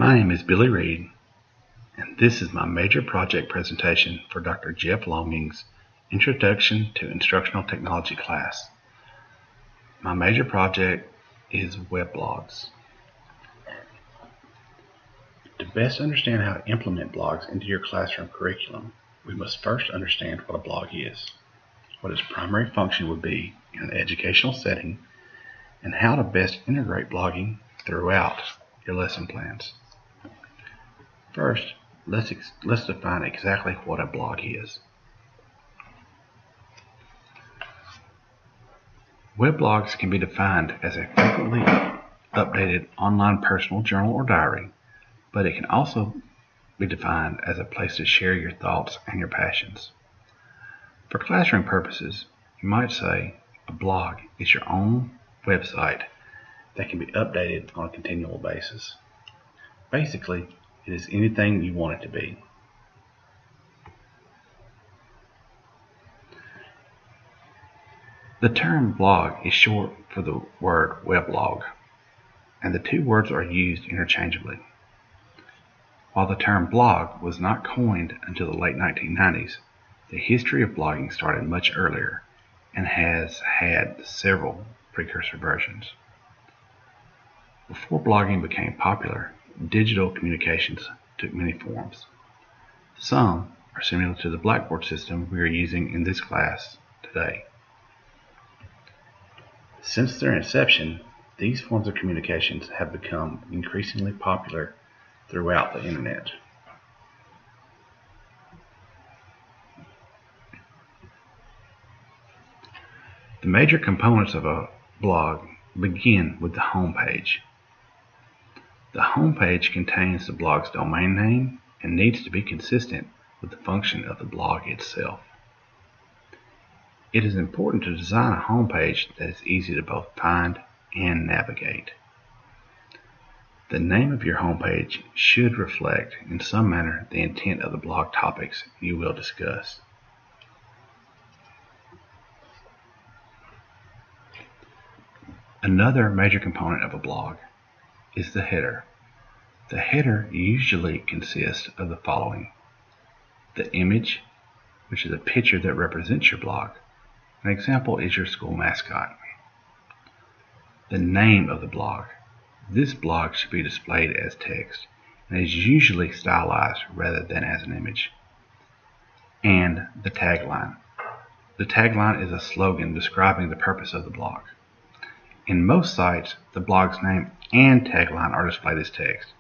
My name is Billy Reed, and this is my major project presentation for Dr. Jeff Longing's Introduction to Instructional Technology class. My major project is web blogs. To best understand how to implement blogs into your classroom curriculum, we must first understand what a blog is, what its primary function would be in an educational setting, and how to best integrate blogging throughout your lesson plans. First, let's define exactly what a blog is. Web blogs can be defined as a frequently updated online personal journal or diary, but it can also be defined as a place to share your thoughts and your passions. For classroom purposes, you might say a blog is your own website that can be updated on a continual basis. Basically, it is anything you want it to be. The term blog is short for the word weblog, and the two words are used interchangeably. While the term blog was not coined until the late 1990s, the history of blogging started much earlier and has had several precursor versions. Before blogging became popular, digital communications took many forms. Some are similar to the Blackboard system we are using in this class today. Since their inception, these forms of communications have become increasingly popular throughout the internet. The major components of a blog begin with the home page. The home page contains the blog's domain name and needs to be consistent with the function of the blog itself. It is important to design a home page that is easy to both find and navigate. The name of your home page should reflect in some manner the intent of the blog topics you will discuss. Another major component of a blog is the header. The header usually consists of the following: the image, which is a picture that represents your blog. An example is your school mascot. The name of the blog. This blog should be displayed as text and is usually stylized rather than as an image. And the tagline. The tagline is a slogan describing the purpose of the blog. In most sites, the blog's name and tagline are displayed as text.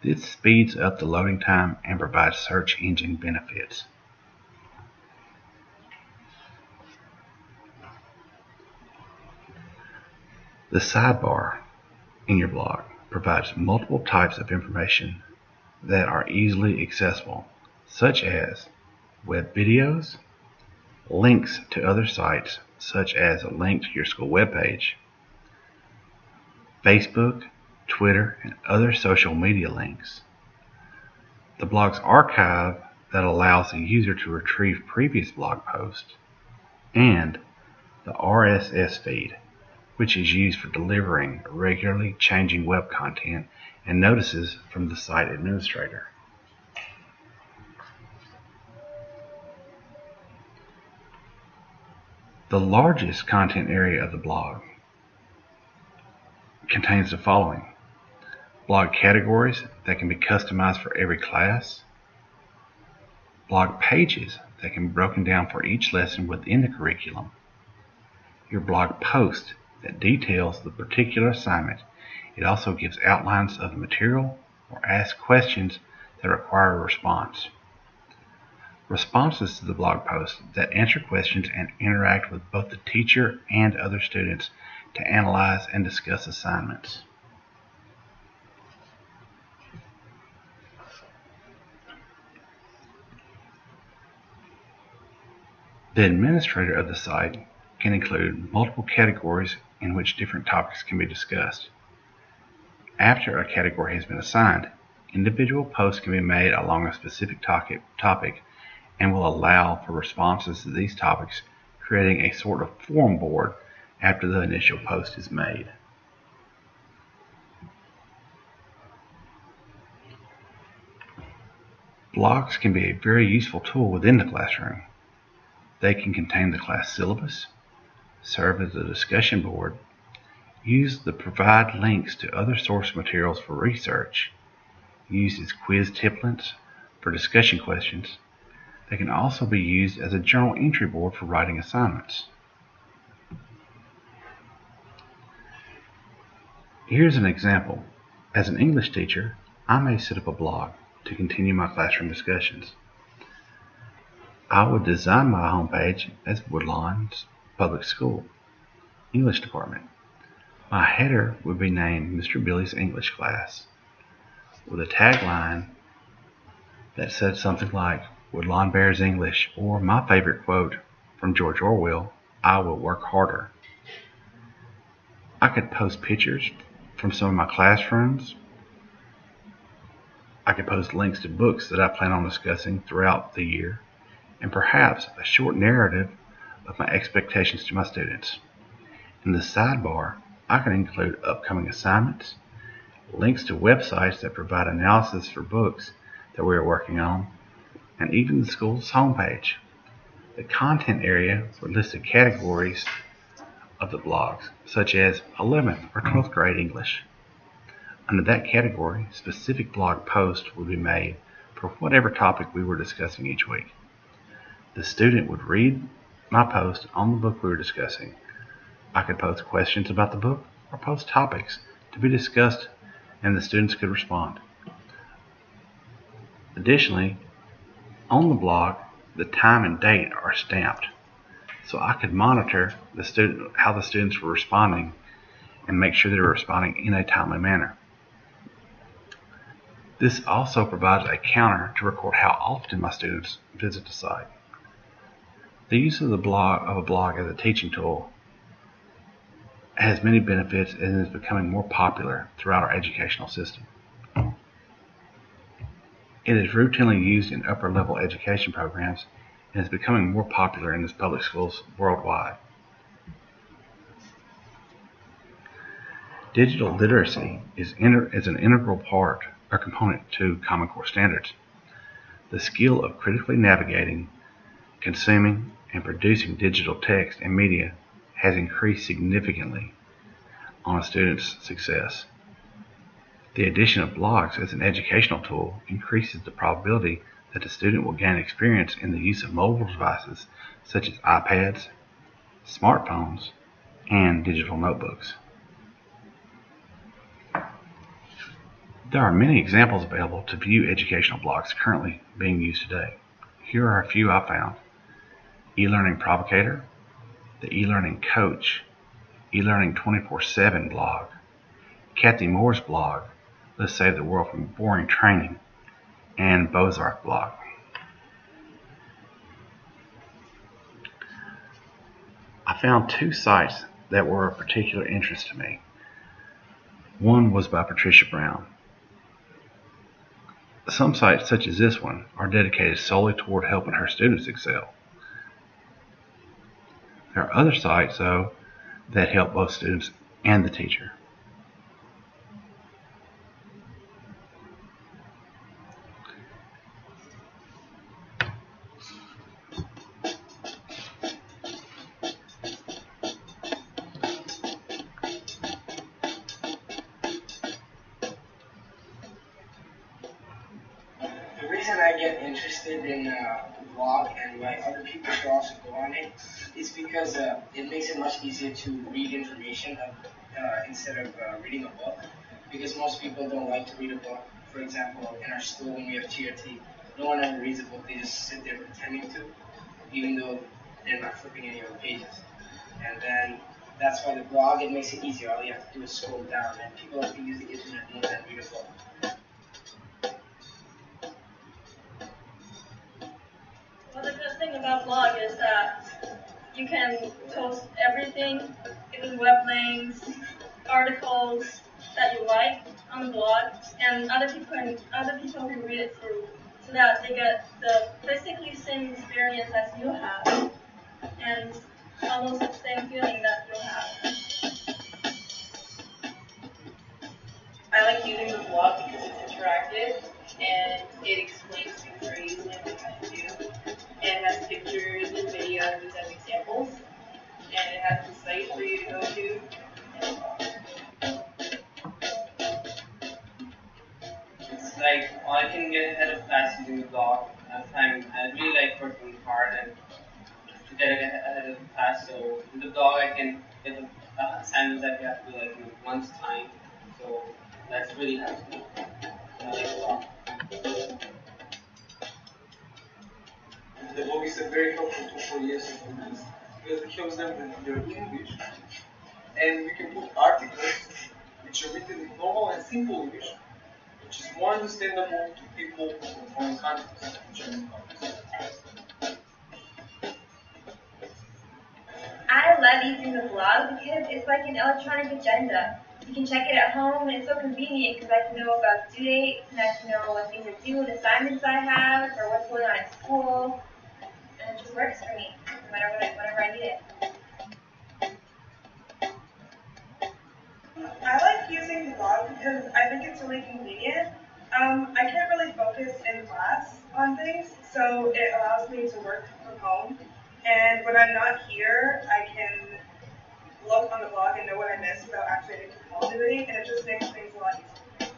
This speeds up the loading time and provides search engine benefits. The sidebar in your blog provides multiple types of information that are easily accessible, such as web videos, links to other sites, such as a link to your school webpage, Facebook, Twitter, and other social media links. The blog's archive that allows the user to retrieve previous blog posts, and the RSS feed, which is used for delivering regularly changing web content and notices from the site administrator. The largest content area of the blog contains the following: blog categories that can be customized for every class, blog pages that can be broken down for each lesson within the curriculum, your blog post that details the particular assignment. It also gives outlines of the material or asks questions that require a response. Responses to the blog post that answer questions and interact with both the teacher and other students to analyze and discuss assignments. The administrator of the site can include multiple categories in which different topics can be discussed. After a category has been assigned, individual posts can be made along a specific topic and will allow for responses to these topics, creating a sort of form board after the initial post is made. Blogs can be a very useful tool within the classroom. They can contain the class syllabus, serve as a discussion board, use to provide links to other source materials for research, use as quiz templates for discussion questions. They can also be used as a journal entry board for writing assignments. Here's an example. As an English teacher, I may set up a blog to continue my classroom discussions. I would design my homepage as Woodlawn's Public School English Department. My header would be named Mr. Billy's English Class, with a tagline that said something like Woodlawn Bears English, or my favorite quote from George Orwell, I will work harder. I could post pictures from some of my classrooms. I could post links to books that I plan on discussing throughout the year, and perhaps a short narrative of my expectations to my students. In the sidebar, I can include upcoming assignments, links to websites that provide analysis for books that we are working on, and even the school's homepage. The content area would list the categories of the blogs, such as 11th or 12th grade English. Under that category, specific blog posts would be made for whatever topic we were discussing each week. The student would read my post on the book we were discussing. I could post questions about the book or post topics to be discussed, and the students could respond. Additionally, on the blog, the time and date are stamped, so I could monitor how the students were responding and make sure they were responding in a timely manner. This also provides a counter to record how often my students visit the site. The use of a blog as a teaching tool has many benefits and is becoming more popular throughout our educational system. It is routinely used in upper-level education programs and is becoming more popular in the public schools worldwide. Digital literacy is an integral part or component to Common Core standards. The skill of critically navigating, consuming, and producing digital text and media has increased significantly on a student's success. The addition of blogs as an educational tool increases the probability that the student will gain experience in the use of mobile devices such as iPads, smartphones, and digital notebooks. There are many examples available to view educational blogs currently being used today. Here are a few I found. eLearning Provocator, the eLearning Coach, eLearning 24/7 blog, Kathy Moore's blog, Let's Save the World from Boring Training, and Bozarth blog. I found two sites that were of particular interest to me. One was by Patricia Brown. Some sites, such as this one, are dedicated solely toward helping her students excel. There are other sites, though, that help both students and the teacher. The reason I get interested in the blog and why other people should also go on it is because it makes it much easier to read information instead of reading a book. Because most people don't like to read a book. For example, in our school when we have TRT, no one ever reads a book. They just sit there pretending to, even though they're not flipping any of the pages. And then that's why the blog, it makes it easier. All you have to do is scroll down, and people like to use the internet more than read a book. Well, the good thing about blog is that you can post everything, even web links, articles that you like on the blog, and other people can read it through, so that they get the basically same experience as you have, and almost the same feeling that you have. I like using the blog because it's interactive and it explains things in the blog I can get the assignments that we have to do like in a month's time. So that's really helpful. I like the blog. The blog is a very helpful tool for yes students because it helps them with their English, and we can put articles which are written in normal and simple English, which is more understandable to people from foreign countries, German countries. I love using the blog because it's like an electronic agenda. You can check it at home, and it's so convenient because I can know about due dates, and I can know what things are due, and assignments I have, or what's going on at school, and it just works for me whenever I need it. I like using the blog because I think it's really convenient. I can't really focus in class on things, so it allows me to work from home. And when I'm not here, I can look on the blog and know what I missed without actually having to come home to read, and it just makes things a lot easier.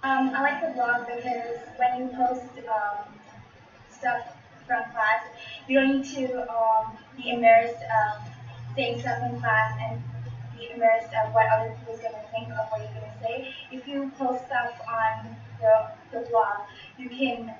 I like the blog because when you post stuff from class, you don't need to be embarrassed of saying stuff in class and be embarrassed of what other people's going to think of what you're going to say. If you post stuff on the blog, you can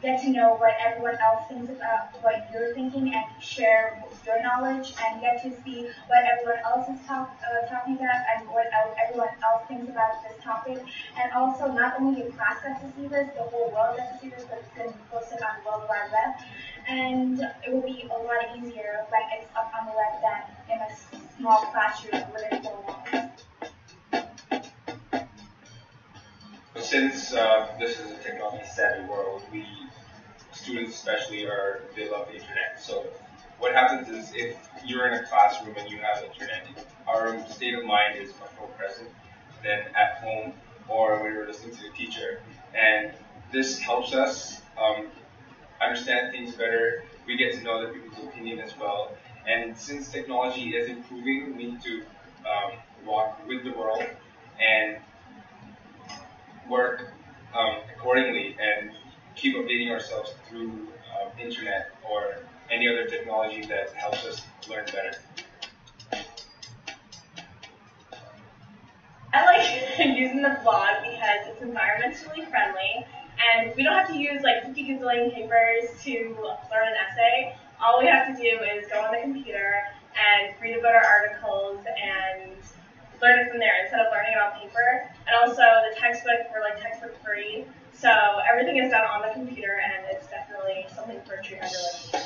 get to know what everyone else thinks about what you're thinking and share your knowledge and get to see what everyone else is talking about and what everyone else thinks about this topic. And also, not only your class gets to see this, the whole world gets to see this, but it's going to be posted on the World Wide Web. And it will be a lot easier when it's up on the web than in a small classroom with a full walls. Since this is a technology-savvy world, students especially, they love the internet. So what happens is if you're in a classroom and you have internet, our state of mind is much more present than at home or when we're listening to the teacher. And this helps us understand things better. We get to know other people's opinion as well. And since technology is improving, we need to walk with the world and work accordingly and keep updating ourselves through internet or any other technology that helps us learn better. I like using the blog because it's environmentally friendly and we don't have to use like 50 gazillion papers to learn an essay. All we have to do is go on the computer and read about our articles and learn it from there instead of learning it on paper. And also the textbook, we're like textbook free. So everything is done on the computer and it's definitely something for a true underling.